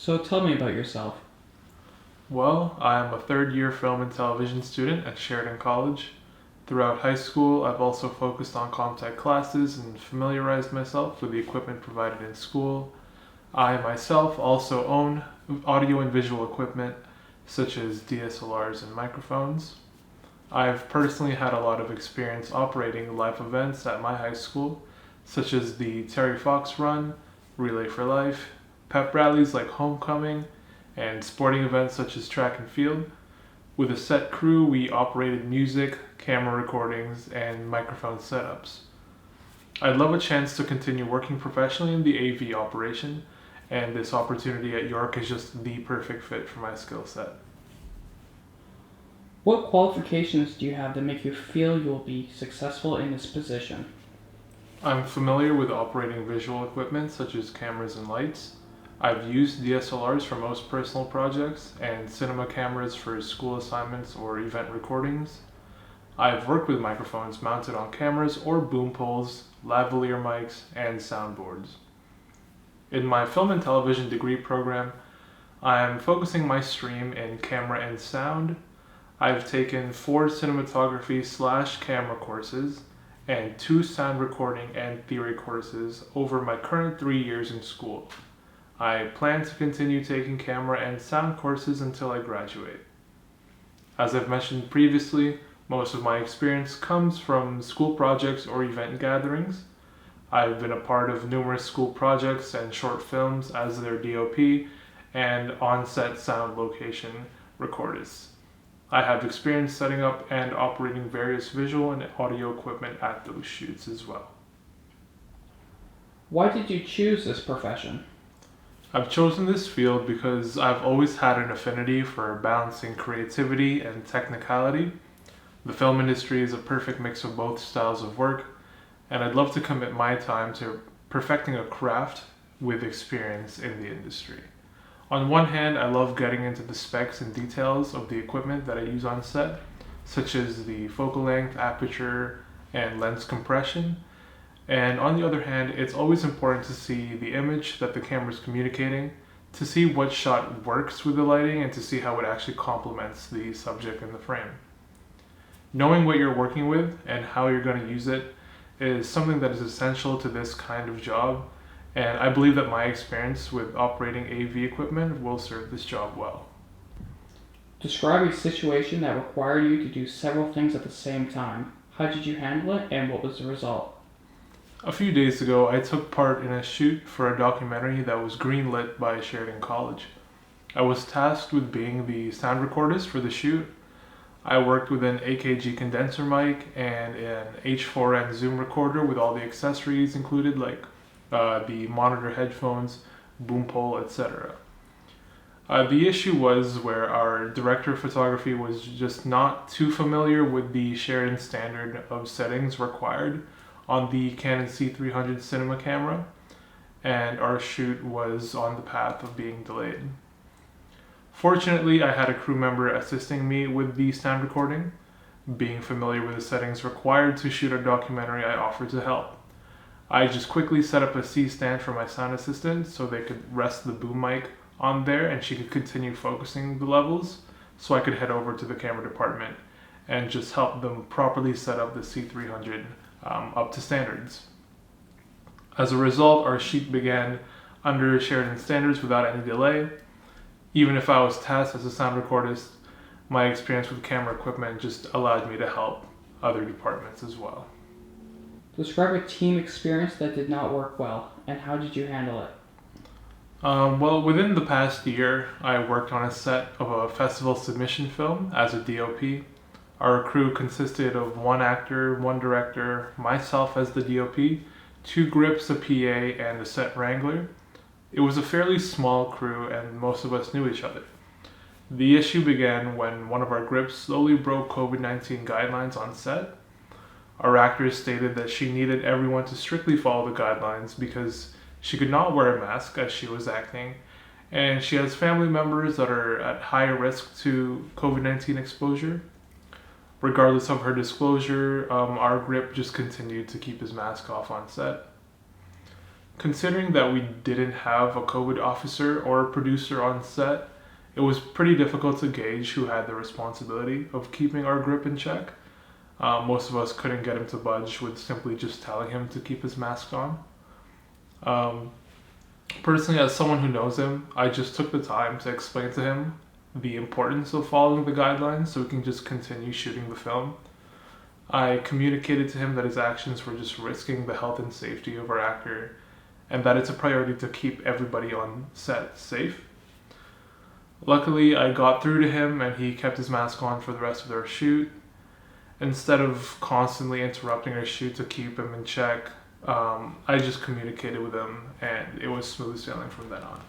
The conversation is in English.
So tell me about yourself. Well, I am a third year film and television student at Sheridan College. Throughout high school, I've also focused on ComTech classes and familiarized myself with the equipment provided in school. I myself also own audio and visual equipment such as DSLRs and microphones. I've personally had a lot of experience operating live events at my high school, such as the Terry Fox Run, Relay for Life, pep rallies like Homecoming, and sporting events such as track and field. With a set crew, we operated music, camera recordings, and microphone setups. I'd love a chance to continue working professionally in the AV operation, and this opportunity at York is just the perfect fit for my skill set. What qualifications do you have that make you feel you will be successful in this position? I'm familiar with operating visual equipment such as cameras and lights. I've used DSLRs for most personal projects and cinema cameras for school assignments or event recordings. I've worked with microphones mounted on cameras or boom poles, lavalier mics, and soundboards. In my film and television degree program, I'm focusing my stream in camera and sound. I've taken 4 cinematography/camera courses and 2 sound recording and theory courses over my current 3 years in school. I plan to continue taking camera and sound courses until I graduate. As I've mentioned previously, most of my experience comes from school projects or event gatherings. I've been a part of numerous school projects and short films as their DOP and on-set sound location recordist. I have experience setting up and operating various visual and audio equipment at those shoots as well. Why did you choose this profession? I've chosen this field because I've always had an affinity for balancing creativity and technicality. The film industry is a perfect mix of both styles of work, and I'd love to commit my time to perfecting a craft with experience in the industry. On one hand, I love getting into the specs and details of the equipment that I use on set, such as the focal length, aperture, and lens compression. And on the other hand, it's always important to see the image that the camera is communicating, to see what shot works with the lighting, and to see how it actually complements the subject in the frame. Knowing what you're working with and how you're going to use it is something that is essential to this kind of job, and I believe that my experience with operating AV equipment will serve this job well. Describe a situation that required you to do several things at the same time. How did you handle it and what was the result? A few days ago, I took part in a shoot for a documentary that was greenlit by Sheridan College. I was tasked with being the sound recordist for the shoot. I worked with an AKG condenser mic and an H4n Zoom recorder with all the accessories included, like the monitor headphones, boom pole, etc. The issue was where our director of photography was just not too familiar with the Sheridan standard of settings required on the Canon C300 cinema camera, and our shoot was on the path of being delayed. Fortunately, I had a crew member assisting me with the sound recording. Being familiar with the settings required to shoot a documentary, I offered to help. I just quickly set up a C stand for my sound assistant so they could rest the boom mic on there and she could continue focusing the levels, so I could head over to the camera department and just help them properly set up the C300 up to standards. As a result, our shoot began under Sheridan standards without any delay. Even if I was tasked as a sound recordist, my experience with camera equipment just allowed me to help other departments as well. Describe a team experience that did not work well and how did you handle it? Well, within the past year, I worked on a set of a festival submission film as a DOP. Our crew consisted of 1 actor, 1 director, myself as the DOP, 2 grips, a PA, and a set wrangler. It was a fairly small crew and most of us knew each other. The issue began when one of our grips slowly broke COVID-19 guidelines on set. Our actress stated that she needed everyone to strictly follow the guidelines because she could not wear a mask as she was acting, and she has family members that are at higher risk to COVID-19 exposure. Regardless of her disclosure, our grip just continued to keep his mask off on set. Considering that we didn't have a COVID officer or a producer on set, it was pretty difficult to gauge who had the responsibility of keeping our grip in check. Most of us couldn't get him to budge with simply just telling him to keep his mask on. Um, Personally, as someone who knows him, I just took the time to explain to him the importance of following the guidelines so we can just continue shooting the film. I communicated to him that his actions were just risking the health and safety of our actor and that it's a priority to keep everybody on set safe. Luckily, I got through to him and he kept his mask on for the rest of our shoot. Instead of constantly interrupting our shoot to keep him in check, I just communicated with him and it was smooth sailing from then on.